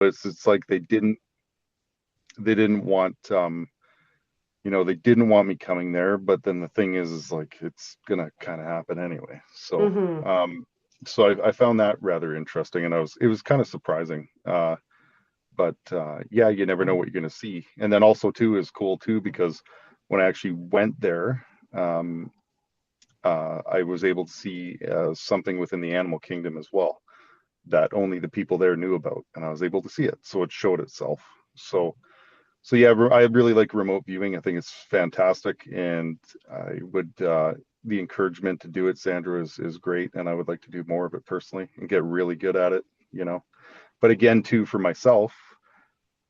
It's like they didn't want they didn't want me coming there, but then the thing is like it's gonna kind of happen anyway. Mm-hmm. So I found that rather interesting, and it was kind of surprising. But yeah, you never know what you're gonna see. And then also too is cool too because when I actually went there, um, I was able to see something within the animal kingdom as well that only the people there knew about, and I was able to see it. So it showed itself. So so yeah, I really like remote viewing. I think it's fantastic, and I would the encouragement to do it, Sandra, is great, and I would like to do more of it personally and get really good at it. You know, but again, too, for myself,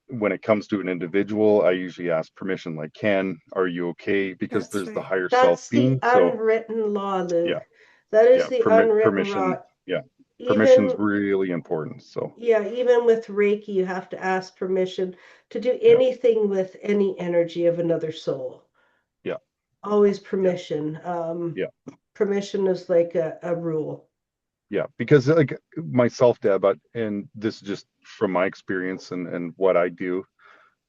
when it comes to an individual, I usually ask permission, like, are you okay? Because That's there's the right. higher self That's the being. So unwritten law, yeah, Luke. That is yeah, the unwritten permission, law. yeah, permission's Even, really important. So yeah, even with Reiki, you have to ask permission to do yeah, anything with any energy of another soul. yeah, Always yeah, permission. yeah. Permission is like a rule. Yeah, because like myself, Deb, and this is just from my experience and what I do,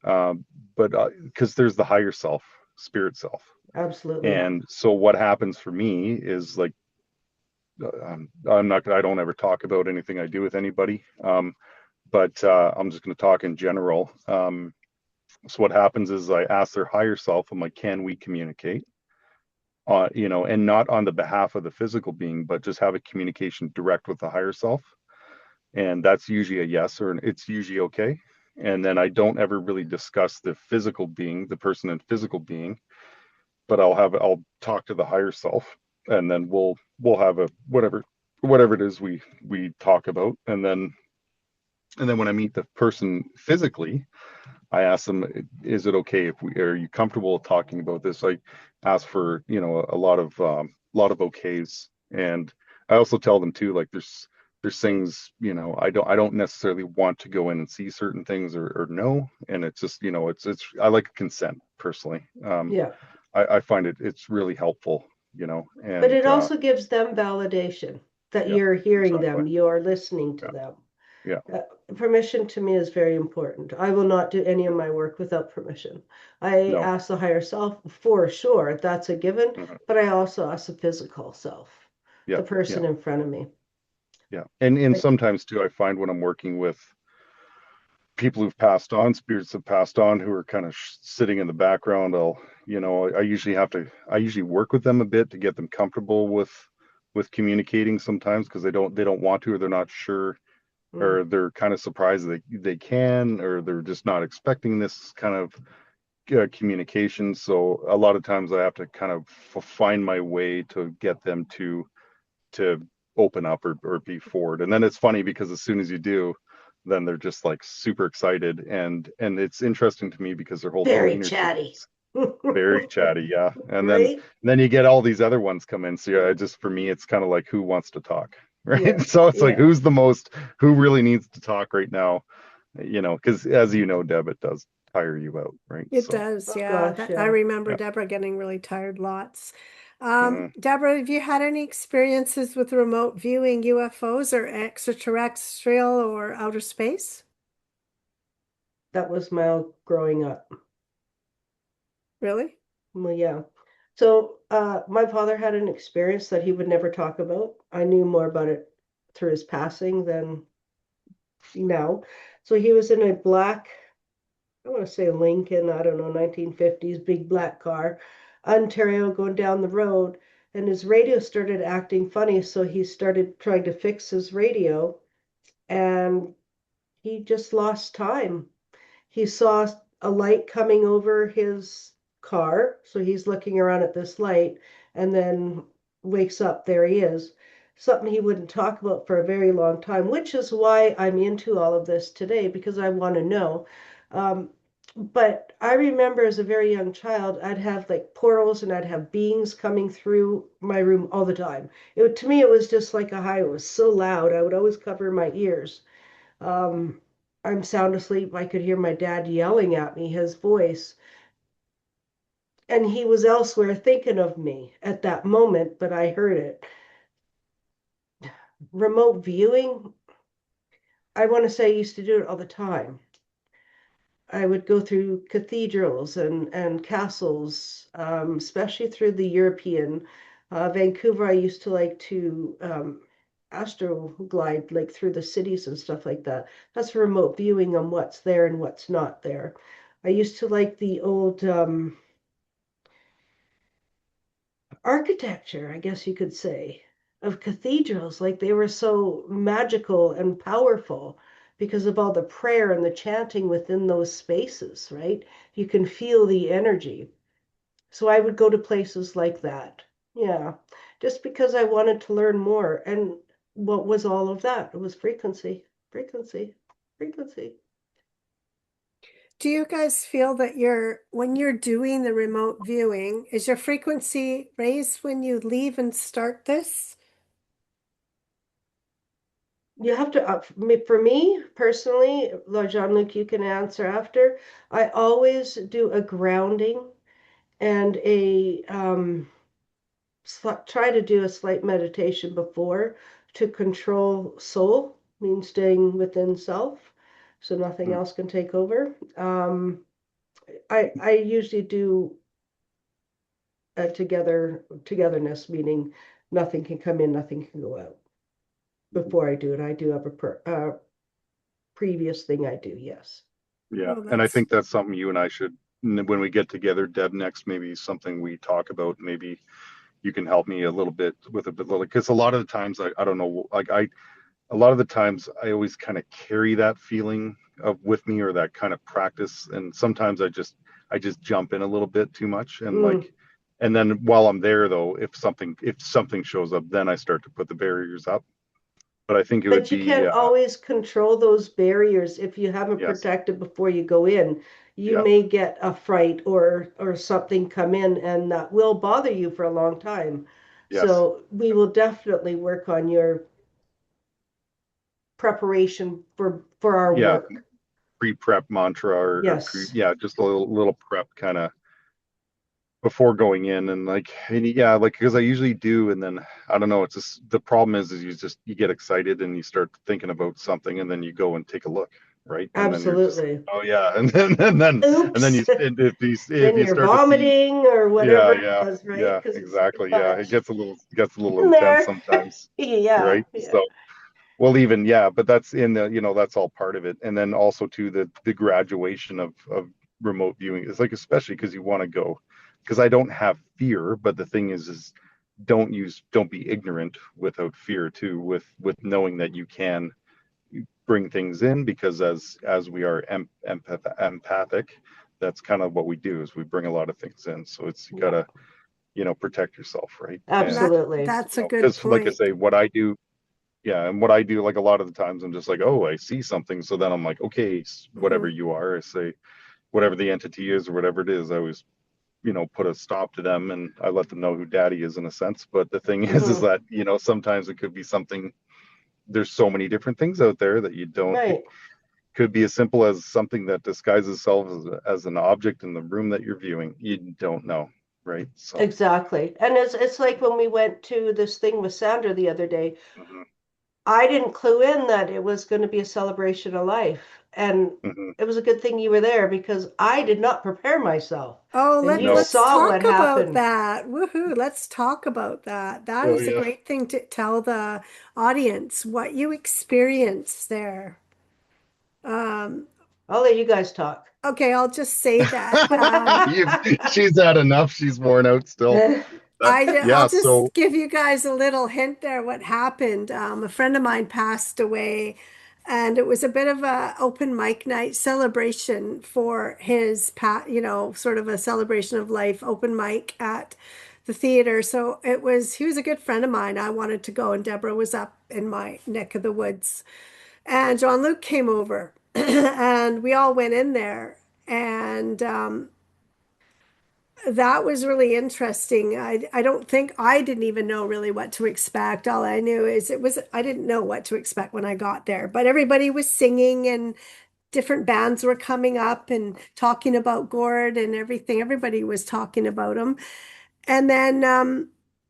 but because there's the higher self, spirit self, Absolutely. and so what happens for me is like I'm not, I don't ever talk about anything I do with anybody, but I'm just going to talk in general. So what happens is I ask their higher self, I'm like, can we communicate? And not on the behalf of the physical being, but just have a communication direct with the higher self, and that's usually a yes, or it's usually okay. And then I don't ever really discuss the physical being, the person and physical being, but I'll talk to the higher self, and then we'll have a whatever it is we talk about, and then when I meet the person physically, I ask them, is it okay if we are you comfortable talking about this? I ask for a lot of okays, and I also tell them too, like there's things, I don't necessarily want to go in and see certain things, or no, and it's just, it's I like consent personally. Yeah. I find it's really helpful, But and it also gives them validation that yeah, you're hearing exactly, them, you're listening to yeah, them. yeah, Uh, Permission to me is very important. I will not do any of my work without permission. I no, ask the higher self for sure, that's a given, mhm, but I also ask the physical self, yeah, the person yeah, in front of me. yeah, and Like, sometimes too, I find when I'm working with people who've passed on, spirits have passed on, who are kind of sitting in the background, I usually work with them a bit to get them comfortable with communicating sometimes, because they don't want to, or they're not sure, mm, or they're kind of surprised they can, or they're just not expecting this kind of communication. So a lot of times I have to kind of find my way to get them to open up, or be forward. And then it's funny because as soon as you do, then they're just like super excited, and it's interesting to me because they're holding very energy. chatty. It's very chatty, yeah. Right? And then you get all these other ones come in. So yeah, just for me, it's kind of like who wants to talk, right? Yeah, So it's like yeah. who really needs to talk right now, because as you know, Deb, it does tire you out, right? It So does, Oh yeah. gosh, I yeah. remember yeah. Deborah getting really tired lots. Mhm. Deborah, have you had any experiences with remote viewing UFOs or extraterrestrial or outer space? That was my growing up. Really? Well, yeah. So, my father had an experience that he would never talk about. I knew more about it through his passing than now. So he was in a black, I want to say Lincoln, I don't know, 1950s, big black car, Ontario, going down the road, and his radio started acting funny. So he started trying to fix his radio, and he just lost time. He saw a light coming over his car, so he's looking around at this light, and then wakes up. There he is. Something he wouldn't talk about for a very long time, which is why I'm into all of this today, because I want to know. Um, but I remember as a very young child, I'd have like portals and I'd have beings coming through my room all the time. To me, it was just like a high. It was so loud. I would always cover my ears. Um, I'm sound asleep. I could hear my dad yelling at me, his voice. And he was elsewhere thinking of me at that moment, but I heard it. Remote viewing, I want to say I used to do it all the time. I would go through cathedrals and castles, especially through the European. Vancouver, I used to like to astro glide like through the cities and stuff like that. That's remote viewing on what's there and what's not there. I used to like the old architecture, I guess you could say, of cathedrals. Like they were so magical and powerful because of all the prayer and the chanting within those spaces, right? You can feel the energy. So I would go to places like that. Yeah, just because I wanted to learn more. And what was all of that? It was frequency, frequency, frequency. Do you guys feel that when you're doing the remote viewing, is your frequency raised when you leave and start this? You have to, for me personally, Jean-Luc, you can answer after. I always do a grounding and try to do a slight meditation before to control soul, means staying within self, so nothing Mm, else can take over. I usually do a togetherness, meaning nothing can come in, nothing can go out. mhm. Before I do it, I do have previous thing I do, yes. Yeah, Oh, and I that's think that's something you and I should, when we get together, Deb, next, maybe something we talk about. Maybe you can help me a little bit with a bit, because a lot of the times I don't know, like a lot of the times I always kind of carry that feeling of with me, or that kind of practice, and sometimes I just jump in a little bit too much, and Mm. like, and then while I'm there though, if something shows up, then I start to put the barriers up. But I think it would But you be can't always control those barriers if you haven't yes, protected before you go in. You yeah, may get a fright or something come in and that will bother you for a long time. yes, So we will definitely work on your preparation for our yeah, work. pre-prep mantra, Yes, yeah, just a little prep kind of before going in, and like, and yeah, like, because I usually do, and then I don't know, it's just the problem is you get excited and you start thinking about something, and then you go and take a look, right, and then you're just like, absolutely. oh yeah, and then Oops. if Then you you're start to see, vomiting or yeah, whatever it yeah, was, right? yeah, Because it's too exactly, yeah, it much gets a little in intense there. sometimes, Yeah, right? yeah. So, well, even, yeah, but that's in the, that's all part of it. And then also to the graduation of remote viewing is like, especially because you want to go, because I don't have fear, but the thing is don't be ignorant without fear too, with knowing that you can bring things in, because as we are empathic, that's kind of what we do, is we bring a lot of things in. So it's, you Yeah, gotta, protect yourself, right? And absolutely. that's a good because like I point. say, what I do, yeah, and what I do, like a lot of the times, I'm just like, oh, I see something. So then I'm like, okay, whatever Mhm. you are, I say, whatever the entity is or whatever it is, I always, put a stop to them, and I let them know who daddy is in a sense. But the thing is Hmm. that, sometimes it could be something, there's so many different things out there that you don't, it Right. could be as simple as something that disguises itself as an object in the room that you're viewing. You don't know, right? So, Exactly. And it's like when we went to this thing with Sandra the other day, mhm, I didn't clue in that it was going to be a celebration of life. And mhm. it was a good thing you were there because I did not prepare myself. Oh, And you No, let's saw what talk about happened. that. Woohoo, let's talk about that. That oh is a yeah. great thing to tell the audience what you experienced there. Um, I'll let you guys talk. okay, I'll just say that. She's had enough. She's worn out still. I'll Yeah. So, just give you guys a little hint there what happened. A friend of mine passed away, and it was a bit of a open mic night celebration for his sort of a celebration of life, open mic at the theater. So he was a good friend of mine. I wanted to go, and Deborah was up in my neck of the woods. And Jean-Luc came over, and we all went in there. And that was really interesting. I don't think I didn't even know really what to expect. All I knew is I didn't know what to expect when I got there, but everybody was singing and different bands were coming up and talking about Gord and everything. Everybody was talking about him. And then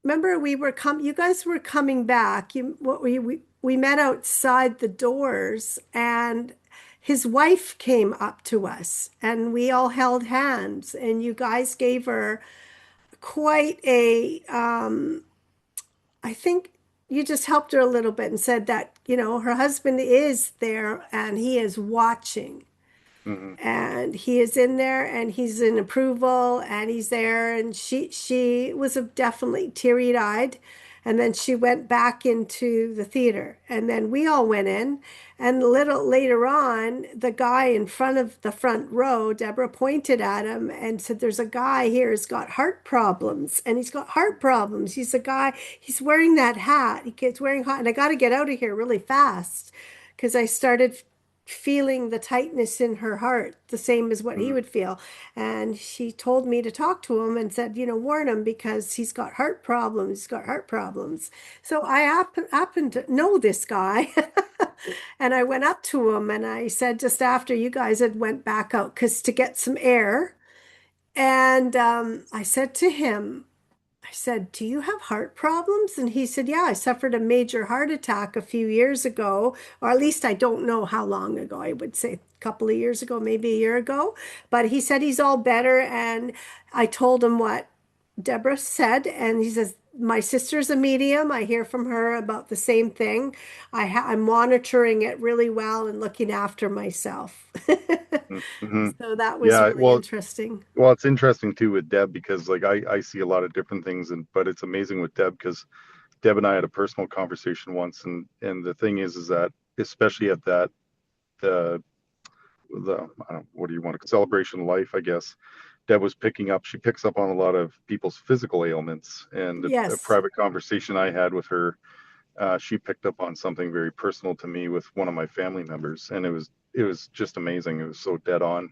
remember you guys were coming back. we met outside the doors, and his wife came up to us, and we all held hands, and you guys gave her quite a, I think you just helped her a little bit and said that, her husband is there and he is watching, Hmm. and he is in there and he's in approval and he's there, and she was definitely teary-eyed, and then she went back into the theater, and then we all went in, and a little later on the guy in front of the front row, Deborah pointed at him and said, there's a guy here who's got heart problems, and he's got heart problems. He's a guy, he's wearing that hat, he gets wearing hot, and I got to get out of here really fast because I started feeling the tightness in her heart, the same as what he Hmm. would feel. And she told me to talk to him and said, warn him because he's got heart problems. He's got heart problems. So I happened to know this guy. And I went up to him and I said, just after you guys had went back out, because to get some air. And I said to him, I said, do you have heart problems? And he said, yeah, I suffered a major heart attack a few years ago, or at least I don't know how long ago. I would say a couple of years ago, maybe a year ago. But he said he's all better. And I told him what Deborah said. And he says, my sister's a medium. I hear from her about the same thing. I'm monitoring it really well and looking after myself. Hmm. So that was Yeah, really interesting. well, it's interesting too with Deb because like I see a lot of different things, and but it's amazing with Deb because Deb and I had a personal conversation once, and the thing is that especially at that the I don't, what do you want to celebration of life, I guess. Deb was she picks up on a lot of people's physical ailments, and a Yes. private conversation I had with her, she picked up on something very personal to me with one of my family members, and it was just amazing. It was so dead on.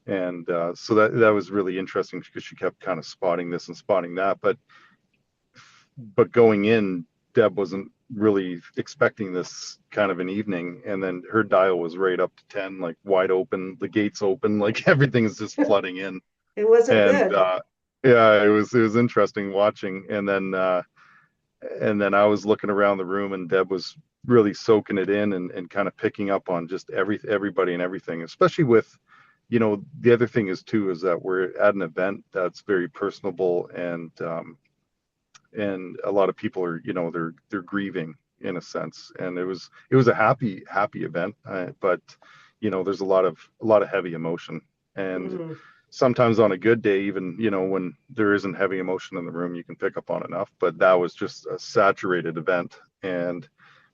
And so that was really interesting because she kept kind of spotting this and spotting that, but going in, Deb wasn't really expecting this kind of an evening, and then her dial was right up to 10, like wide open, the gates open, like everything is just flooding in. It wasn't And good. yeah, it was interesting watching. And then I was looking around the room, and Deb was really soaking it in and kind of picking up on just everybody and everything, especially with, the other thing is too is that we're at an event that's very personable, and a lot of people are, they're grieving in a sense, and it was a happy event, but there's a lot of heavy emotion, and Mm, sometimes on a good day, even when there isn't heavy emotion in the room, you can pick up on enough, but that was just a saturated event. And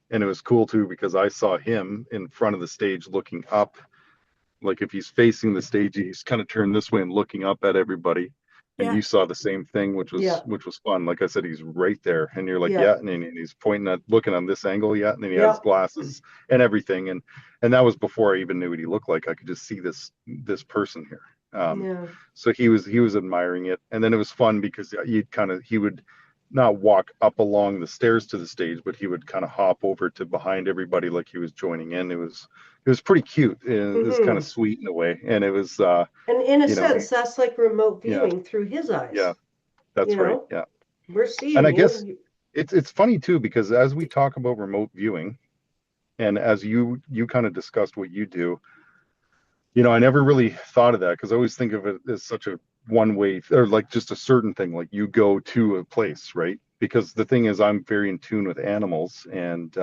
it was cool too because I saw him in front of the stage looking up, like if he's facing the stage, he's kind of turned this way and looking up at everybody. And Yeah. you saw the same thing, which was yeah, which was fun. Like I said, he's right there, and you're like, yeah, yeah, and he's pointing at, looking on this angle, yeah, and then he has yeah, glasses and everything, and that was before I even knew what he looked like. I could just see this person here. yeah. So he was admiring it, and then it was fun because he would not walk up along the stairs to the stage, but he would kind of hop over to behind everybody like he was joining in. It was pretty cute. It was kind of Hmm. sweet in a way, and it was And in a you know sense, that's like remote yeah, viewing through his yeah, eyes. You that's right, know, yeah. we're And I seeing guess you. it's funny too because as we talk about remote viewing, and as you kind of discussed what you do, I never really thought of that because I always think of it as such a one way, or like just a certain thing, like you go to a place, right? Because the thing is, I'm very in tune with animals, and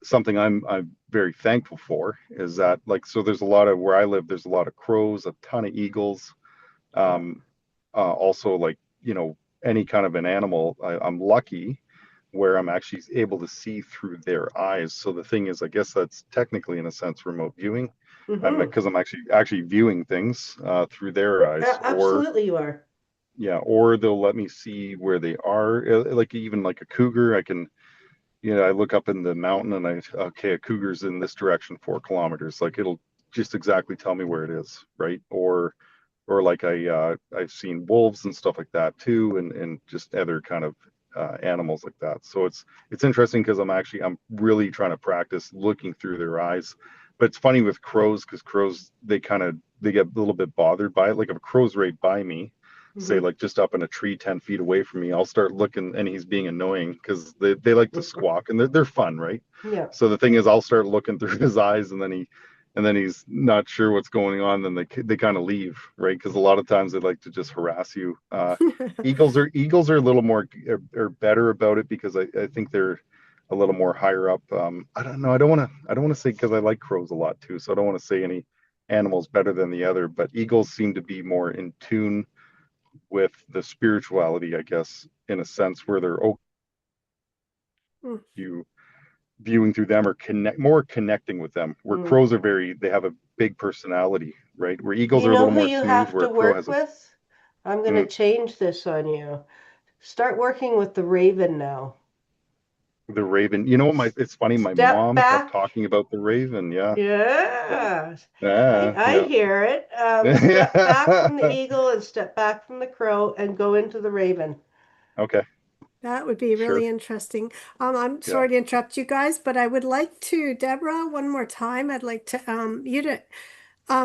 something I'm very thankful for is that, like, so there's a lot of, where I live, there's a lot of crows, a ton of eagles, Yeah. um, also, like, any kind of an animal. I'm lucky where I'm actually able to see through their eyes. So the thing is, I guess that's technically, in a sense, remote viewing. Hmm. Because I'm actually viewing things through their eyes, or Absolutely, you are. yeah, or they'll let me see where they are. Like even like a cougar, I can, I look up in the mountain and okay, a cougar's in this direction 4 kilometers. Like it'll just exactly tell me where it is, right? Or like I've seen wolves and stuff like that too, and just other kind of animals like that. So it's interesting because I'm really trying to practice looking through their eyes. But it's funny with crows because crows, they get a little bit bothered by it. Like if a crow's right by me, say Mhm. like just up in a tree 10 feet away from me, I'll start looking and he's being annoying because they like to squawk and they're fun, right? Yeah. So the thing is, I'll start looking through his eyes and then he's not sure what's going on. Then they kind of leave, right? Because a lot of times they like to just harass you. Eagles are a little more are better about it because I think they're a little more higher up. I don't know. I don't want to say because I like crows a lot too. So I don't want to say any animals better than the other. But eagles seem to be more in tune with the spirituality, I guess, in a sense where they're okay you viewing through them or connecting with them. Where Mm. crows are they have a big personality, right? Where eagles You are a know little who more you smooth, have where to a crow work has a with? I'm going to mm, change this on you. Start working with the raven now. the raven. You know, it's funny. My Step mom kept back. talking about the raven. Yeah, Yes, yeah, I yeah, hear it. Step back from the eagle and step back from the crow and go into the raven. okay, That would be sure, really interesting. I'm yeah. sorry to interrupt you guys, but I would like to, Deborah, one more time. I'd like to you to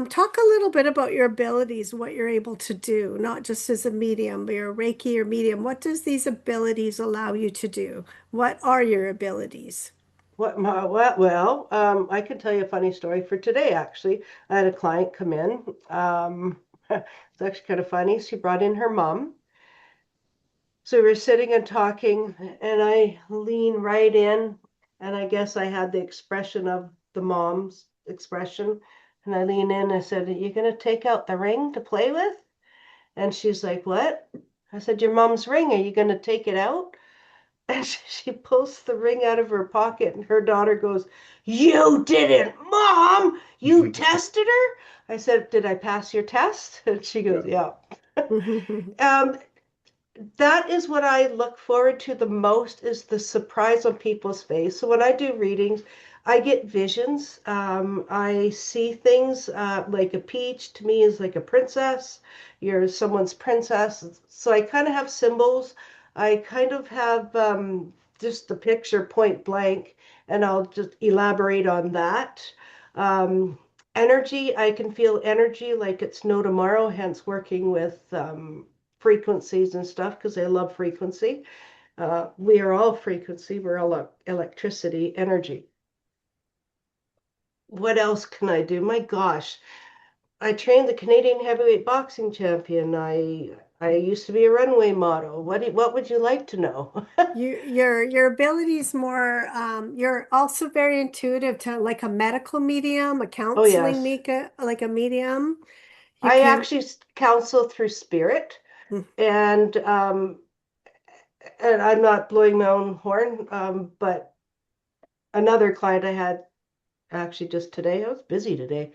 talk a little bit about your abilities, what you're able to do, not just as a medium, but you're a Reiki or medium. What does these abilities allow you to do? What are your abilities? I can tell you a funny story for today, actually. I had a client come in. It's actually kind of funny. She brought in her mom. So we were sitting and talking, and I lean right in, and I guess I had the expression of the mom's expression. And I lean in, I said, "Are you going to take out the ring to play with?" And she's like, "What?" I said, "Your mom's ring. Are you going to take it out?" And she pulls the ring out of her pocket, and her daughter goes, "You didn't, Mom! You tested her?" I said, "Did I pass your test?" And she goes, Yeah. "Yeah." Um, that is what I look forward to the most is the surprise on people's face. So when I do readings, I get visions. I see things like a peach to me is like a princess. You're someone's princess. So I kind of have symbols. I kind of have just the picture point blank, and I'll just elaborate on that. Um, Energy, I can feel energy like it's no tomorrow, hence working with frequencies and stuff because I love frequency. We are all frequency, we're all electricity, energy. What else can I do? My gosh, I trained the Canadian heavyweight boxing champion. I used to be a runway model. What would you like to know? Your abilities more you're also very intuitive to like a medical medium, a Oh counseling yes, mika, like a medium. You I can actually counsel through spirit, and I'm not blowing my own horn, but another client I had actually just today. I was busy today.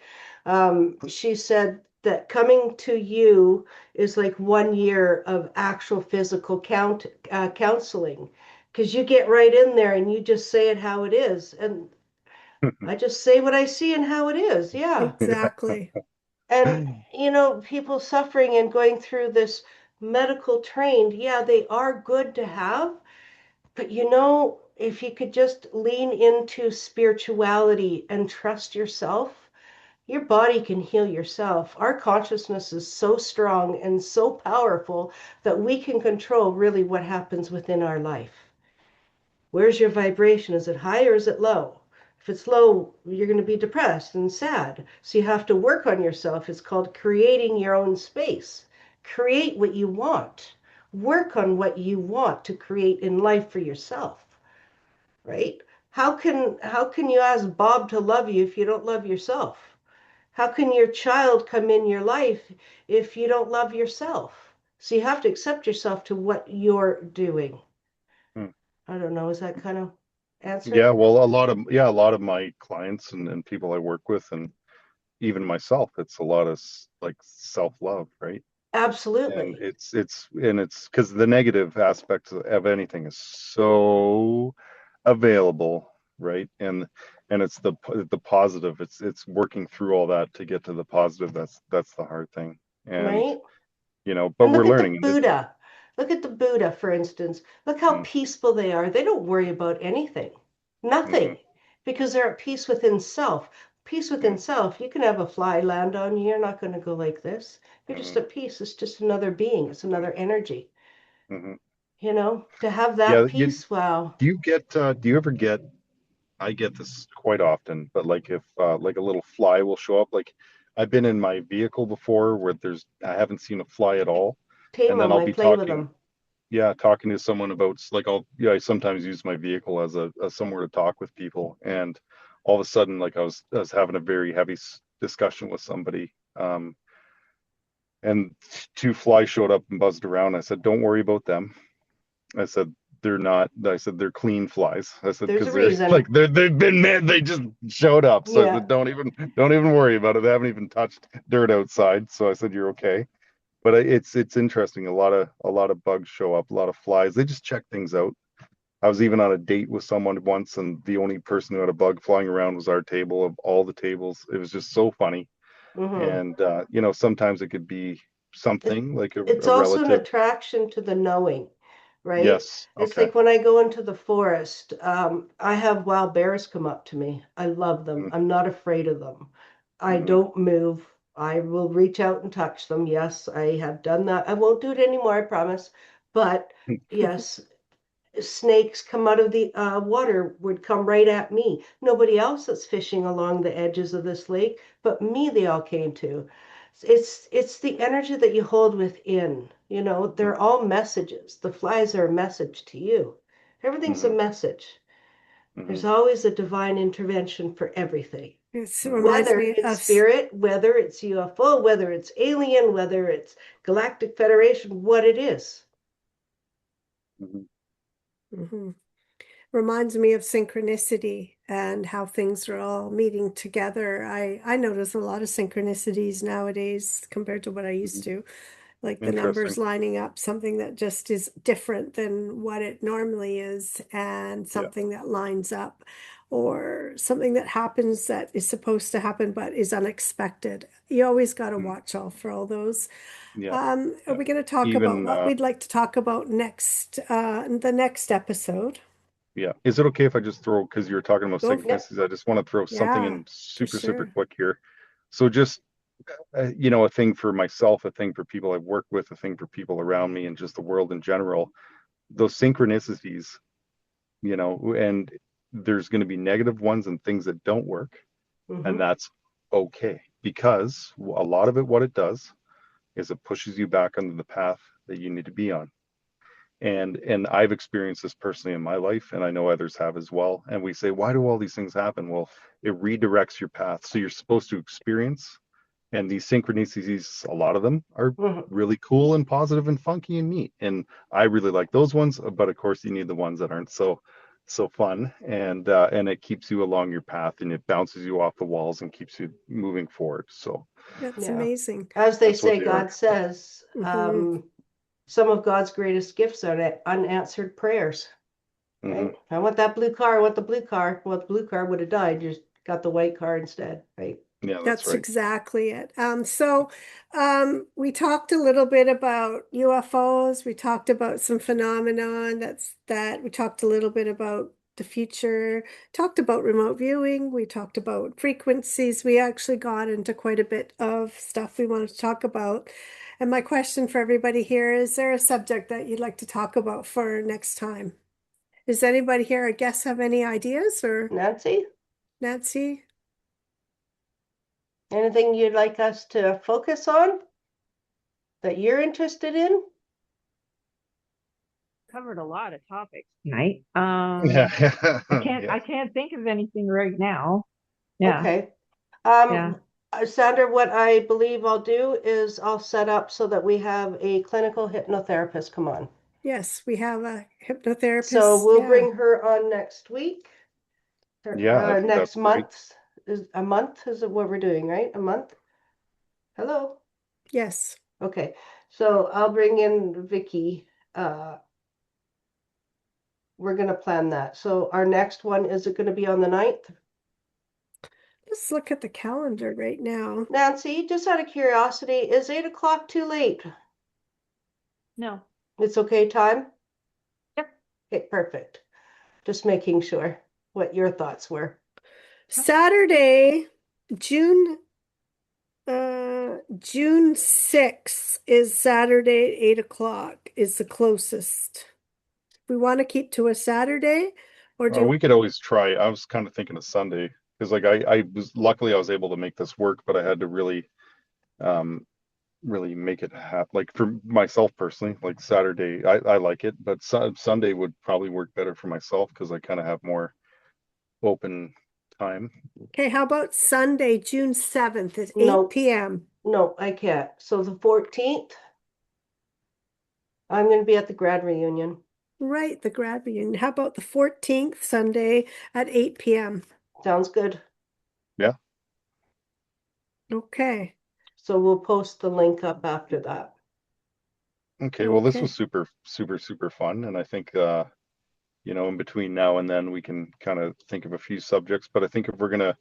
She said that coming to you is like 1 year of actual physical counseling because you get right in there and you just say it how it is. And I just say what I see and how it is. Yeah. exactly. And, people suffering and going through this medical trained, yeah, they are good to have. But if you could just lean into spirituality and trust yourself, your body can heal yourself. Our consciousness is so strong and so powerful that we can control really what happens within our life. Where's your vibration? Is it high or is it low? If it's low, you're going to be depressed and sad. So you have to work on yourself. It's called creating your own space. Create what you want. Work on what you want to create in life for yourself, right? How can you ask Bob to love you if you don't love yourself? How can your child come in your life if you don't love yourself? So you have to accept yourself to what you're doing. I don't know, is that kind of Yeah, answer? well, a lot of my clients and people I work with, and even myself, it's a lot of like self-love, right? And Absolutely. it's because the negative aspects of anything is so available, right? And it's the positive. It's working through all that to get to the positive. That's the hard thing. And Right? but And we're look at the learning. Buddha. Look at the Buddha, for instance. Look how Mm, peaceful they are. They don't worry about anything, mm, nothing, because they're at peace within self. peace within self. You can have a fly land on you. You're not going to go like this. You're just Mhm. at peace. It's just another being. It's another energy. Mhm. To have Yeah, that peace. Wow. do you ever get, I get this quite often, but like if like a little fly will show up, like I've been in my vehicle before where I haven't seen a fly at all, Tame and then them. I'll I be play with talking, them. yeah, talking to someone about like I sometimes use my vehicle as a somewhere to talk with people, and all of a sudden like I was having a very heavy discussion with somebody, and two flies showed up and buzzed around. I said, "Don't worry about them." I said, "They're not." I said, "They're clean flies." I said, There's a "Because they're reason. like they've been mad. They just showed up." So I Yeah. said, don't even worry about it. They haven't even touched dirt outside." So I said, "You're okay." But it's interesting. A lot of bugs show up. A lot of flies. They just check things out. I was even on a date with someone once, and the only person who had a bug flying around was our table of all the tables. It was just so funny. hmm And sometimes it could be It, something like it's a also an relative. attraction to the knowing, right? Yes. It's Okay. like when I go into the forest, I have wild bears come up to me. I love them. I'm not afraid of them. I Mm-hmm. don't move. I will reach out and touch them. Yes, I have done that. I won't do it anymore, I promise. But yes, snakes come out of the water would come right at me. Nobody else that's fishing along the edges of this lake, but me they all came to. It's the energy that you hold within. They're all messages. The flies are a message to you. Everything's a Mm-hmm. message. Mm-hmm. There's always a divine intervention for everything. It Mm-hmm. reminds Whether me it's of, spirit, whether it's UFO, whether it's alien, whether it's Galactic Federation, what it is. Mm-hmm. Mhm. Reminds me of synchronicity and how things are all meeting together. I notice a lot of synchronicities nowadays compared to what I used Mm-hmm. to. Like the numbers Interesting. lining up, something that just is different than what it normally is, and Yeah. something that lines up, or something that happens that is supposed to happen but is unexpected. You always got to Mm-hmm. watch out for all those. Yeah. Are Yeah. we going to talk about Even what we'd like to talk about next, in the next episode? yeah. Is it okay if I just throw, because you were talking about Go, Yep. synchronicities, I just want to throw something yeah, in for super sure. quick here. So just a thing for myself, a thing for people I've worked with, a thing for people around me, and just the world in general. Those synchronicities, and there's going to be negative ones and things that don't work, and hmm that's okay, because a lot of it, what it does is it pushes you back onto the path that you need to be on. And I've experienced this personally in my life, and I know others have as well. And we say, why do all these things happen? Well, it redirects your path. So you're supposed to experience, and these synchronicities, a lot of them are hmm really cool and positive and funky and neat. And I really like those ones, but of course you need the ones that aren't so fun, and it keeps you along your path, and it bounces you off the walls and keeps you moving forward. So That's Yeah. amazing. As they that's what say, they are. God says, Hmm. some of God's greatest gifts are unanswered prayers, Hmm. right? I want that blue car. I want the blue car. Well, the blue car would have died. You just got the white car instead, right? Yeah, that's That's right. exactly it. We talked a little bit about UFOs. We talked about some phenomenon that we talked a little bit about the future, talked about remote viewing. We talked about frequencies. We actually got into quite a bit of stuff we wanted to talk about. And my question for everybody here, is there a subject that you'd like to talk about for next time? Does anybody here, I guess, have any ideas, or Nancy, Nancy? anything you'd like us to focus on that you're interested in? Covered a lot of topics tonight. Yeah. I Yeah. can't think of anything right now. Yeah, Okay. yeah. Sandra, what I believe I'll do is I'll set up so that we have a clinical hypnotherapist come on. Yes, we have a So hypnotherapist. we'll Yeah. bring her on next week. Yeah, I think Next that's great. month is a month is what we're doing, right? A month? Hello. Yes. Okay. So I'll bring in Vicky. Uh, we're gonna plan that. So our next one, is it gonna be on the 9th? Let's look at the calendar right now. Nancy, just out of curiosity, is 8 o'clock too late? No. It's okay time? Yep. Okay, perfect. Just making sure what your thoughts were. Saturday, June June 6th is Saturday at 8 o'clock is the closest. We want to keep to a Saturday, or do We could always try. I was kind of thinking of Sunday because like I was luckily I was able to make this work, but I had to um really make it happen. Like for myself personally, like Saturday, I like it, but Sunday would probably work better for myself because I kind of have more open time. okay, how about Sunday, June 7th at No. 8 p.m.? No, I can't. So the 14th, I'm going to be at the grad reunion. Right, the grad reunion. How about the 14th, Sunday at 8 p.m.? Sounds good. Yeah. Okay. So we'll post the link up after that. Okay. Well, this Okay. was super, super, super fun, and I think in between now and then we can kind of think of a few subjects. But I think if we're gonna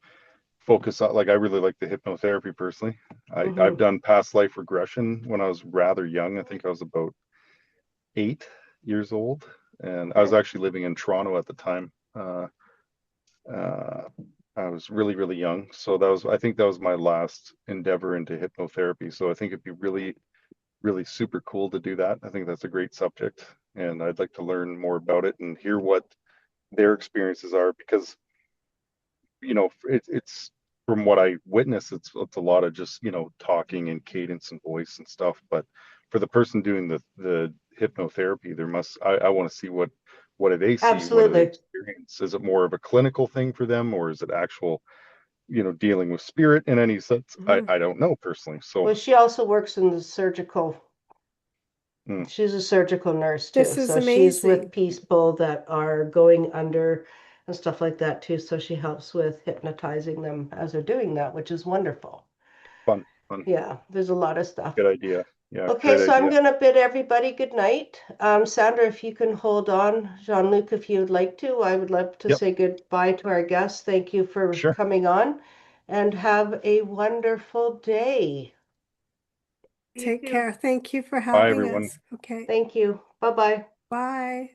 focus on, like, I really like the hypnotherapy personally. I've done past life regression when I was rather young. I think I was about 8 years old, and I was actually living in Toronto at the time. Uh, I was really, really young, so I think that was my last endeavor into hypnotherapy. So I think it'd be really, really super cool to do that. I think that's a great subject, and I'd like to learn more about it and hear what their experiences are because it's from what I witness, it's a lot of just talking and cadence and voice and stuff. But for the person doing the hypnotherapy, I want to see what do they see, what do they Absolutely. experience? Is it more of a clinical thing for them, or is it actual dealing with spirit in any sense? I don't know personally. So Well, she also works in the surgical. mm, She's a surgical nurse too. This is So she's with amazing. people that are going under and stuff like that too. So she helps with hypnotizing them as they're doing that, which is wonderful. fun, fun, Yeah, there's a lot of stuff. good idea. Yeah, Okay, great so I'm idea. going to bid everybody good night. Sandra, if you can hold on, Jean-Luc, if you would like to, I would love to Yep, say goodbye to our guests. Thank you for sure. coming on and have a wonderful day. You Take too. care. Thank you for Bye, having everyone. us. Okay. Thank you. Bye-bye. Bye.